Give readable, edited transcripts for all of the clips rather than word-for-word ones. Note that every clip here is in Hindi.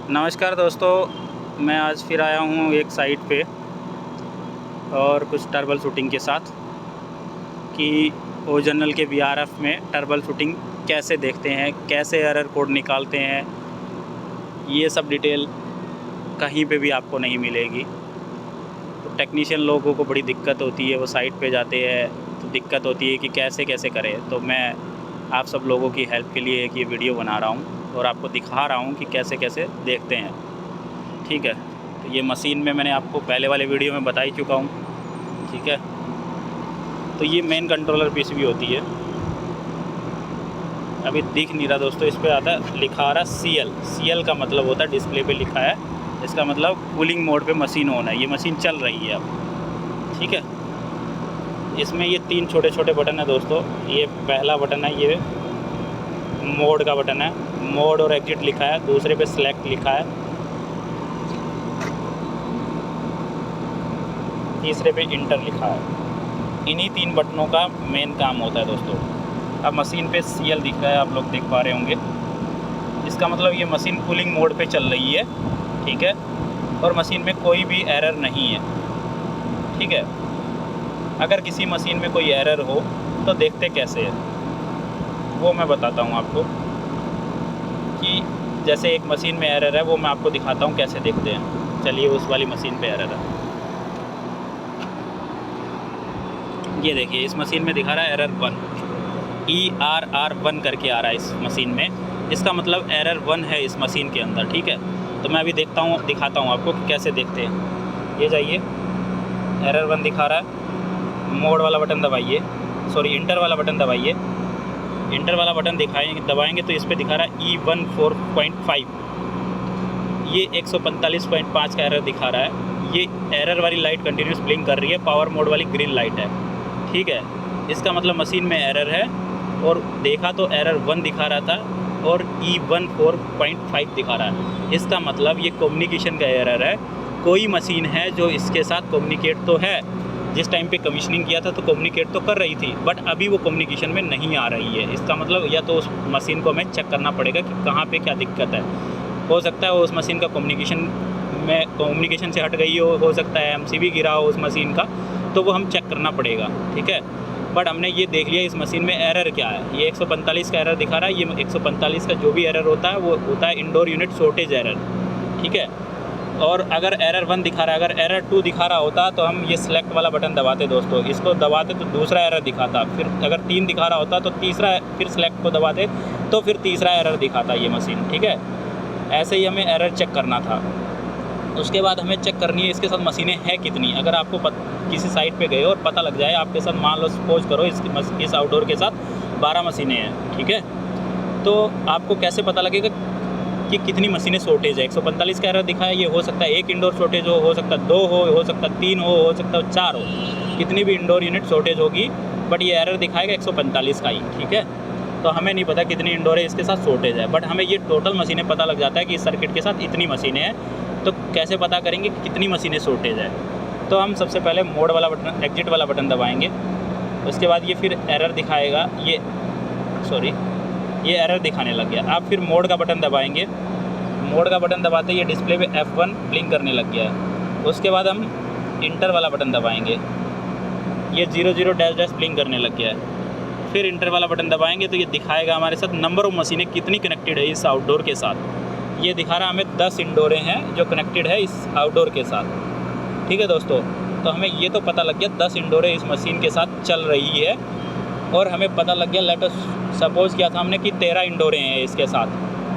नमस्कार दोस्तों, मैं आज फिर आया हूँ एक साइट पे और कुछ टर्बल शूटिंग के साथ कि ओरिजिनल के वीआरएफ में टर्बल शूटिंग कैसे देखते हैं, कैसे एरर कोड निकालते हैं। ये सब डिटेल कहीं पे भी आपको नहीं मिलेगी। तो टेक्नीशियन लोगों को बड़ी दिक्कत होती है, वो साइट पे जाते हैं तो दिक्कत होती है कि कैसे कैसे करें। तो मैं आप सब लोगों की हेल्प के लिए एक ये वीडियो बना रहा हूँ और आपको दिखा रहा हूँ कि कैसे कैसे देखते हैं। ठीक है, तो ये मशीन में मैंने आपको पहले वाले वीडियो में बता ही चुका हूँ। ठीक है, तो ये मेन कंट्रोलर पीसीबी होती है। अभी दिख नहीं रहा दोस्तों, इस पर आता है लिखा आ रहा CL का मतलब होता है डिस्प्ले पे लिखा है, इसका मतलब कूलिंग मोड पे मशीन ऑन है, ये मशीन चल रही है अब। ठीक है, इसमें ये 3 छोटे छोटे बटन है दोस्तों। ये पहला बटन है, ये मोड का बटन है, मोड और एग्जिट लिखा है। दूसरे पे सेलेक्ट लिखा है, तीसरे पे इंटर लिखा है। इन्हीं 3 बटनों का मेन काम होता है दोस्तों। अब मशीन पे CL दिख रहा है, आप लोग देख पा रहे होंगे। इसका मतलब ये मशीन कूलिंग मोड पे चल रही है। ठीक है, और मशीन में कोई भी एरर नहीं है। ठीक है, अगर किसी मशीन में कोई एरर हो तो देखते कैसे है वो मैं बताता हूँ आपको। कि जैसे एक मशीन में एरर है, वो मैं आपको दिखाता हूँ कैसे देखते हैं। चलिए, उस वाली मशीन पे एरर है, ये देखिए। इस मशीन में दिखा रहा है एरर 1, ERR1 करके आ रहा है इस मशीन में। इसका मतलब एरर 1 है इस मशीन के अंदर। ठीक है, तो मैं अभी दिखाता हूँ आपको कि कैसे देखते हैं। ये जाइए, एरर 1 दिखा रहा है, मोड वाला बटन दबाइए, सॉरी इंटर वाला बटन दबाइए। इंटर वाला बटन दबाएंगे तो इस पर दिखा रहा है E14.5, ये 145.5 का एरर दिखा रहा है। ये एरर वाली लाइट कंटिन्यूस ब्लिंक कर रही है, पावर मोड वाली ग्रीन लाइट है। ठीक है, इसका मतलब मशीन में एरर है। और देखा तो एरर 1 दिखा रहा था और E14.5 दिखा रहा है। इसका मतलब ये कम्युनिकेशन का एरर है। कोई मशीन है जो इसके साथ कम्युनिकेट तो है, जिस टाइम पे कमीशनिंग किया था तो कम्युनिकेट तो कर रही थी, बट अभी वो कम्युनिकेशन में नहीं आ रही है। इसका मतलब या तो उस मशीन को हमें चेक करना पड़ेगा कि कहाँ पे क्या दिक्कत है। हो सकता है उस मशीन का कम्युनिकेशन से हट गई हो सकता है MCB गिरा हो उस मशीन का, तो वो हम चेक करना पड़ेगा। ठीक है, बट हमने ये देख लिया इस मशीन में एरर क्या है। ये 145 का एरर दिखा रहा है। ये 145 का जो भी एरर होता है वो होता है इंडोर यूनिट शॉर्टेज एरर। ठीक है, और अगर एरर 1 दिखा रहा है, अगर एरर 2 दिखा रहा होता तो हम ये सिलेक्ट वाला बटन दबाते दोस्तों। इसको दबाते तो दूसरा एरर दिखाता, फिर अगर 3 दिखा रहा होता तो तीसरा, फिर सिलेक्ट को दबाते तो फिर तीसरा एरर दिखाता ये मशीन। ठीक है, ऐसे ही हमें एरर चेक करना था। उसके बाद हमें चेक करनी है इसके साथ मशीनें हैं कितनी। अगर आपको किसी साइट पे गए और पता लग जाए आपके साथ, मान लो सपोज करो इस आउटडोर के साथ 12 मशीनें हैं। ठीक है, तो आपको कैसे पता लगेगा कि कितनी मशीनें शॉर्टेज है। 145 का एरर दिखा है, ये हो सकता है 1 इंडोर शॉर्टेज हो सकता है 2 हो सकता है 3 हो सकता है 4 हो। कितनी भी इंडोर यूनिट शॉर्टेज होगी, बट ये एरर दिखाएगा 145 का ही। ठीक है, तो हमें नहीं पता कितनी इंडोर है इसके साथ शॉर्टेज है, बट हमें ये टोटल मशीनें पता लग जाता है कि इस सर्किट के साथ इतनी मशीनें हैं। तो कैसे पता करेंगे कि कितनी मशीनें शॉर्टेज है। तो हम सबसे पहले मोड वाला बटन, एग्जिट वाला बटन दबाएंगे। उसके बाद ये फिर एरर दिखाएगा, ये एरर दिखाने लग गया। आप फिर मोड का बटन दबाएंगे। मोड का बटन दबाते ये डिस्प्ले पे F1 ब्लिंक करने लग गया है। उसके बाद हम इंटर वाला बटन दबाएंगे, ये 00 ब्लिंक करने लग गया है। फिर इंटर वाला बटन दबाएंगे तो ये दिखाएगा हमारे साथ नंबर ऑफ मशीनें कितनी कनेक्टेड है इस आउटडोर के साथ। ये दिखा रहा है हमें 10 इंडोरें हैं जो कनेक्टेड है इस आउटडोर के साथ। ठीक है दोस्तों, तो हमें ये तो पता लग गया 10 इंडोरें इस मशीन के साथ चल रही है। और हमें पता लग गया, लेट अस सपोज किया था हमने कि 13 इंडोरें हैं इसके साथ,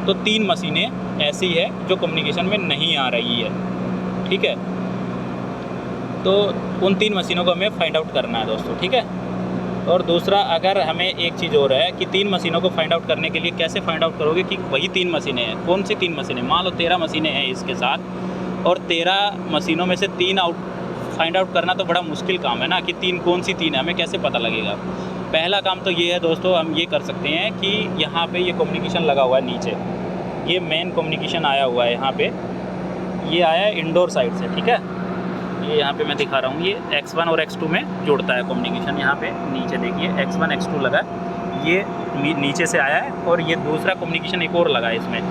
तो 3 मशीनें ऐसी है जो कम्युनिकेशन में नहीं आ रही है। ठीक है, तो उन 3 मशीनों को हमें फाइंड आउट करना है दोस्तों। ठीक है, और दूसरा, अगर हमें एक चीज़ और है कि 3 मशीनों को फाइंड आउट करने के लिए कैसे फाइंड आउट करोगे कि वही 3 मशीनें हैं। कौन सी 3 मशीनें? मान लो 13 मशीनें हैं इसके साथ, और 13 मशीनों में से 3 फाइंड आउट करना तो बड़ा मुश्किल काम है ना, कि 3 कौन सी 3 है, हमें कैसे पता लगेगा। पहला काम तो ये है दोस्तों, हम ये कर सकते हैं कि यहाँ पे ये कम्युनिकेशन लगा हुआ है नीचे, ये मेन कम्युनिकेशन आया हुआ है यहाँ पे, ये आया है इंडोर साइड से। ठीक है, ये यहाँ पे मैं दिखा रहा हूँ, ये X1 और X2 में जुड़ता है कम्युनिकेशन। यहाँ पे नीचे देखिए X1 X2 लगा, ये नीचे से आया है, और ये दूसरा कम्युनिकेशन एक और लगा है इसमें,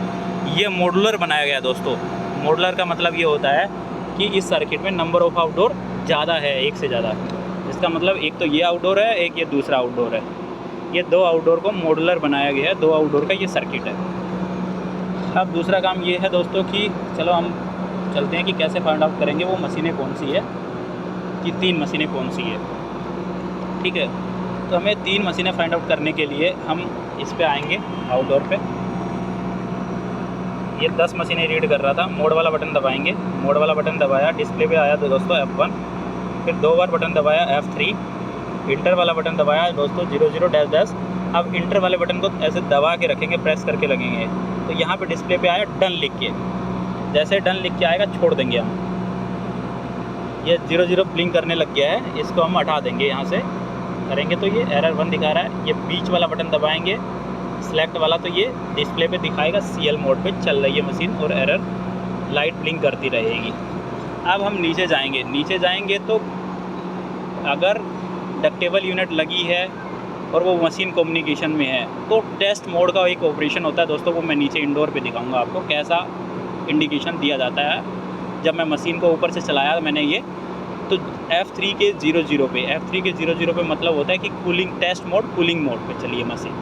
ये मॉडुलर बनाया गया दोस्तों। मॉडुलर का मतलब ये होता है कि इस सर्किट में नंबर ऑफ आउटडोर ज़्यादा है, एक से ज़्यादा। इसका मतलब एक तो ये आउटडोर है, एक ये दूसरा आउटडोर है। ये 2 आउटडोर को मॉडुलर बनाया गया है, 2 आउटडोर का ये सर्किट है। अब दूसरा काम ये है दोस्तों कि चलो हम चलते हैं कि कैसे फाइंड आउट करेंगे वो मशीनें कौन सी है, कि 3 मशीनें कौन सी है। ठीक है, तो हमें 3 मशीनें फाइंड आउट करने के लिए हम इस पे आएंगे, आउटडोर पे। ये 10 मशीनें रीड कर रहा था। मोड वाला बटन दबाएंगे, मोड वाला बटन दबाया, डिस्प्ले पे आया तो दोस्तों F1, फिर 2 बार बटन दबाया F3, इंटर वाला बटन दबाया दोस्तों 00-। अब इंटर वाले बटन को ऐसे दबा के रखेंगे, प्रेस करके लगेंगे, तो यहाँ पे डिस्प्ले पे आया डन लिख के। जैसे डन लिख के आएगा छोड़ देंगे हम। ये 00 ब्लिंक करने लग गया है, इसको हम हटा देंगे। यहाँ से करेंगे तो ये एरर 1 दिखा रहा है। ये बीच वाला बटन दबाएंगे, सेलेक्ट वाला, तो ये डिस्प्ले पे दिखाएगा CL मोड पे चल रही है मशीन और एरर लाइट ब्लिंक करती रहेगी। अब हम नीचे जाएंगे, नीचे जाएंगे तो अगर डक्टेबल यूनिट लगी है और वो मशीन कम्युनिकेशन में है तो टेस्ट मोड का एक ऑपरेशन होता है दोस्तों, वो मैं नीचे इंडोर पे दिखाऊंगा आपको कैसा इंडिकेशन दिया जाता है। जब मैं मशीन को ऊपर से चलाया मैंने ये, तो F3 के 00 पे, F3 के 00 पे मतलब होता है कि cooling test mode, cooling mode पे चलिए मशीन।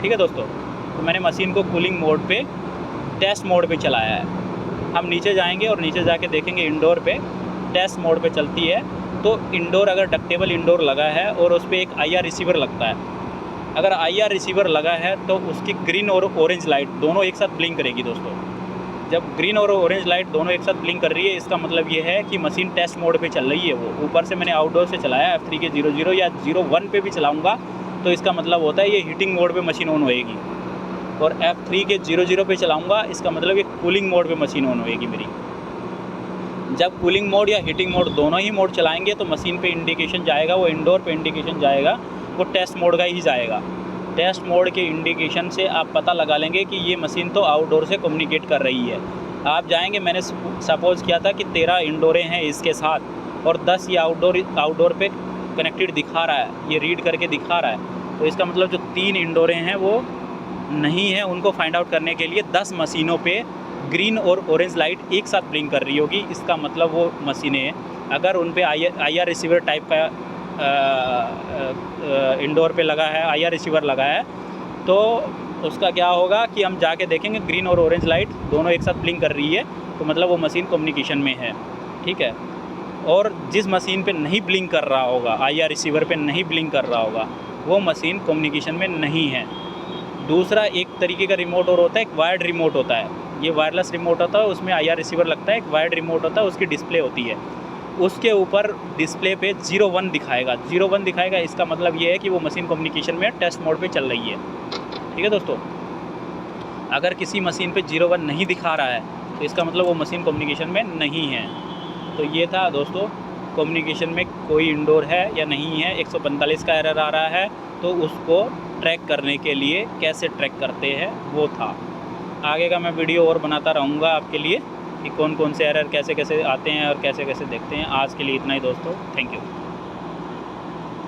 ठीक है दोस्तों, तो मैंने मशीन को कूलिंग मोड पे, टेस्ट मोड पे चलाया है। हम नीचे जाएंगे और नीचे जाके देखेंगे इंडोर पे टेस्ट मोड पे चलती है। तो इंडोर अगर डक्टेबल इंडोर लगा है और उस पर एक IR रिसीवर लगता है, अगर IR रिसीवर लगा है तो उसकी ग्रीन और ऑरेंज लाइट दोनों एक साथ ब्लिंक करेगी दोस्तों। जब ग्रीन और ऑरेंज लाइट दोनों एक साथ ब्लिंक कर रही है, इसका मतलब ये है कि मशीन टेस्ट मोड पे चल रही है। वो ऊपर से मैंने आउटडोर से चलाया F3 के 00 या 01 पे भी चलाऊँगा तो इसका मतलब होता है ये हीटिंग मोड पे मशीन ऑन होएगी। और F3 के 00 पे चलाऊँगा, इसका मतलब ये कूलिंग मोड पे मशीन ऑन होएगी मेरी। जब कूलिंग मोड या हीटिंग मोड दोनों ही मोड चलाएंगे तो मशीन पे इंडिकेशन जाएगा, वो इंडोर पे इंडिकेशन जाएगा, वो टेस्ट मोड का ही जाएगा। टेस्ट मोड के इंडिकेशन से आप पता लगा लेंगे कि ये मशीन तो आउटडोर से कम्युनिकेट कर रही है। आप जाएंगे, मैंने सपोज़ किया था कि 13 इंडोरें हैं इसके साथ और 10 ये आउटडोर पे कनेक्टेड दिखा रहा है, ये रीड करके दिखा रहा है। तो इसका मतलब जो 3 इंडोरें हैं वो नहीं है, उनको फाइंड आउट करने के लिए 10 मशीनों पे ग्रीन और ऑरेंज लाइट एक साथ ब्लिंक कर रही होगी। इसका मतलब वो मशीनें अगर उन पे IR रिसीवर टाइप का इंडोर पे लगा है, IR रिसीवर लगा है, तो उसका क्या होगा कि हम जाके देखेंगे ग्रीन और ऑरेंज लाइट दोनों एक साथ ब्लिंक कर रही है, तो मतलब वो मशीन कम्युनिकेशन में है। ठीक है, और जिस मशीन पे नहीं ब्लिंक कर रहा होगा, IR रिसीवर पे नहीं ब्लिंक कर रहा होगा, वो मशीन कम्युनिकेशन में नहीं है। दूसरा एक तरीके का रिमोट और होता है, एक वायर्ड रिमोट होता है। ये वायरलेस रिमोट होता है, उसमें IR रिसीवर लगता है। एक वायर्ड रिमोट होता है, उसकी डिस्प्ले होती है, उसके ऊपर डिस्प्ले पे 01 दिखाएगा। 01 दिखाएगा, इसका मतलब ये है कि वो मशीन कम्युनिकेशन में टेस्ट मोड पे चल रही है। ठीक है दोस्तों, अगर किसी मशीन पे 01 नहीं दिखा रहा है तो इसका मतलब वो मशीन कम्युनिकेशन में नहीं है। तो ये था दोस्तों, कम्युनिकेशन में कोई इंडोर है या नहीं है। 145 का एरर आ रहा है, तो उसको ट्रैक करने के लिए कैसे ट्रैक करते हैं वो था। आगे का मैं वीडियो और बनाता रहूँगा आपके लिए कि कौन कौन से एरर कैसे कैसे आते हैं और कैसे कैसे देखते हैं। आज के लिए इतना ही दोस्तों, थैंक यू।